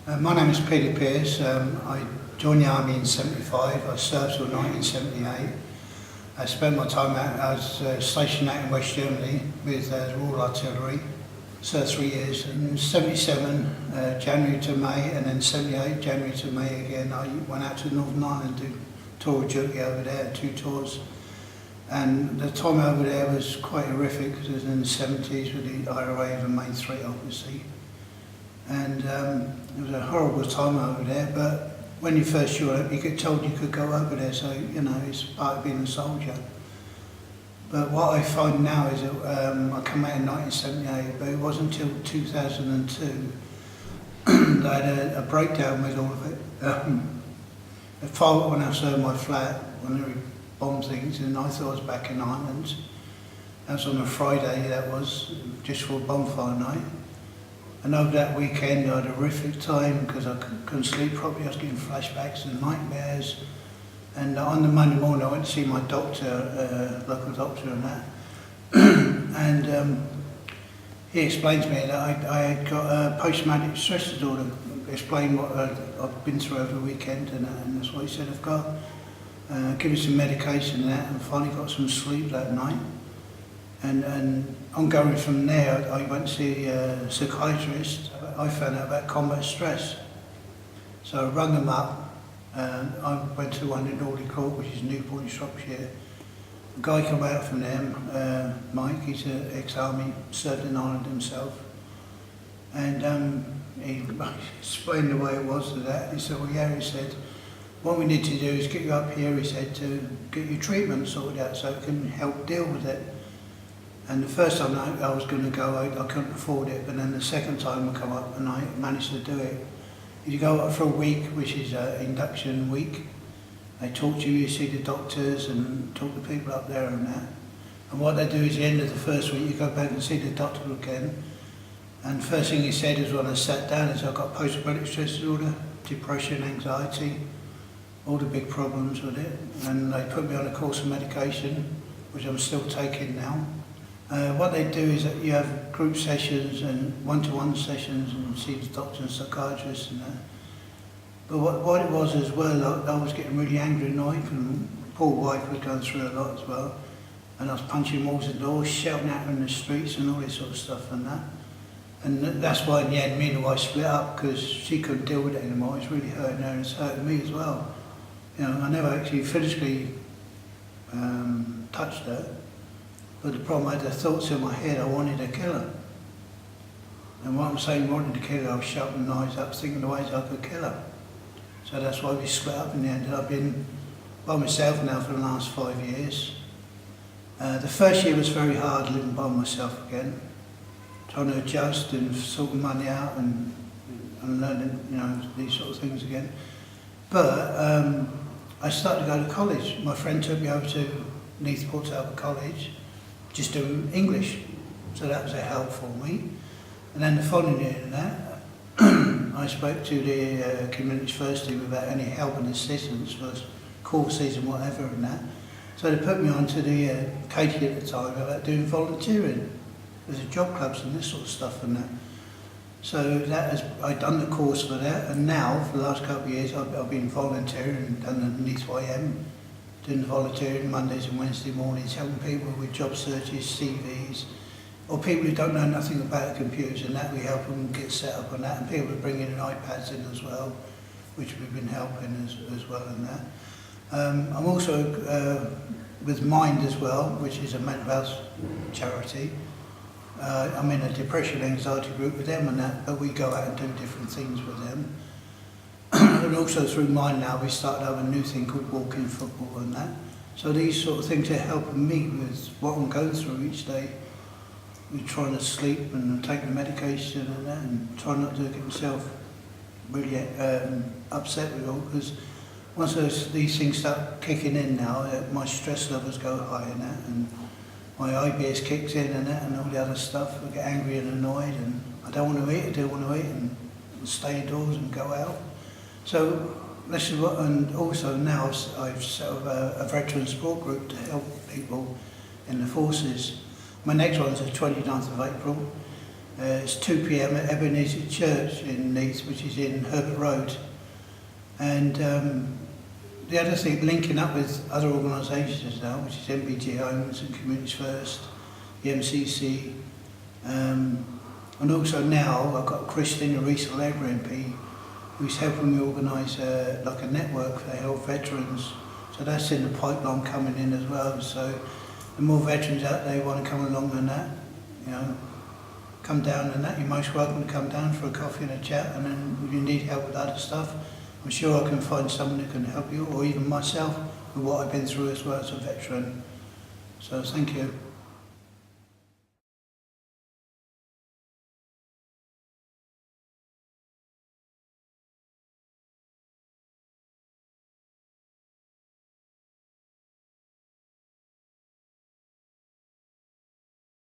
My name is Peter Pearce. I joined the Army in '75. I served till 1978. I spent my time out, I was stationed out in West Germany with the Royal Artillery. Served 3 years. In '77, January to May, and then '78, January to May again, I went out to Northern Ireland to do tour of duty over there, 2 tours. And the time over there was quite horrific because it was in the '70s with the IRA of the main threat, obviously. And it was a horrible time over there, but when you first showed up, you get told you could go over there, so, you know, it's part of being a soldier. But what I find now is that I come out in 1978, but it wasn't until 2002 that I had a breakdown with all of it. When I served my flat, when they bombed things, and I thought I was back in Ireland. That was on a Friday, that was, just for bonfire night. And over that weekend I had a horrific time because I couldn't sleep properly. I was getting flashbacks and nightmares. And on the Monday morning I went to see my doctor, local doctor and that. And he explained to me that I had got a post-traumatic stress disorder. Explained what I've been through over the weekend and that's what he said I've got. Give me some medication and that, and finally got some sleep that night. And ongoing from there, I went to see a psychiatrist. I found out about combat stress. So I rang them up, and I went to one in Nordic Court, which is Newport in Shropshire. A guy came out from them, Mike, he's an ex-army, served in Ireland himself. And he explained the way it was to that. He said, well, yeah, he said, what we need to do is get you up here, he said, to get your treatment sorted out so it can help deal with it. And the first time I was going to go, I couldn't afford it, but then the second time I come up and I managed to do it. You go up for a week, which is induction week. They talk to you, you see the doctors and talk to people up there and that. And what they do is at the end of the first week, you go back and see the doctor again. And the first thing he said is when I sat down is I've got post-traumatic stress disorder, depression, anxiety, all the big problems with it. And they put me on a course of medication, which I'm still taking now. What they do is that you have group sessions and one-to-one sessions and see the doctor and psychiatrist and that. But what it was as well, I was getting really angry and annoyed, and poor wife was going through a lot as well. And I was punching walls and doors, shouting at her in the streets and all this sort of stuff and that. And that's why in the end me and the wife split up, because she couldn't deal with it anymore. It's really hurting her and it's hurting me as well. You know, I never actually physically touched her. But the problem, I had the thoughts in my head, I wanted to kill her. And what I'm saying, wanting to kill her, I was sharpening knives up, thinking the ways I could kill her. So that's why we split up in the end. I've been by myself now for the last 5 years. The first year was very hard living by myself again, trying to adjust and sorting money out and learning, you know, these sort of things again. But I started to go to college. My friend took me over to Port Talbot College, just doing English, so that was a help for me. And then the following year in that, I spoke to the community's first team about any help and assistance for courses and whatever and that. So they put me on to the Katie at the time about doing volunteering. There's job clubs and this sort of stuff and that. So I'd done the course for that, and now for the last couple of years I've been volunteering and done the YM. Doing the volunteering Mondays and Wednesday mornings, helping people with job searches, CVs, or people who don't know nothing about computers and that, we help them get set up on that, and people are bringing in iPads in as well, which we've been helping as well in that. I'm also with Mind as well, which is a mental health charity. I'm in a depression anxiety group with them and that, but we go out and do different things with them. And also through Mind now, we started up a new thing called walking football and that. So these sort of things are helping me with what I'm going through each day. We're trying to sleep and take the medication and that, and trying not to get myself really upset with it all, because once these things start kicking in now, my stress levels go high and that, and my IBS kicks in and that, and all the other stuff. I get angry and annoyed, and I don't want to eat, and stay indoors and go out. So this is what, and also now I've set up a veteran support group to help people in the forces. My next one's the 29th of April, It's 2 p.m. at Ebenezer Church in Leeds, which is in Herbert Road. And the other thing, linking up with other organisations now, which is MBG Homes and Communities First, the MCC, and also now I've got Christine, a recent Labour MP, who's helping me organise like a network for health veterans. So that's in the pipeline coming in as well. So the more veterans out there want to come along and that, you know, come down and that, you're most welcome to come down for a coffee and a chat, and then if you need help with other stuff, I'm sure I can find someone who can help you, or even myself with what I've been through as well as a veteran. So thank you.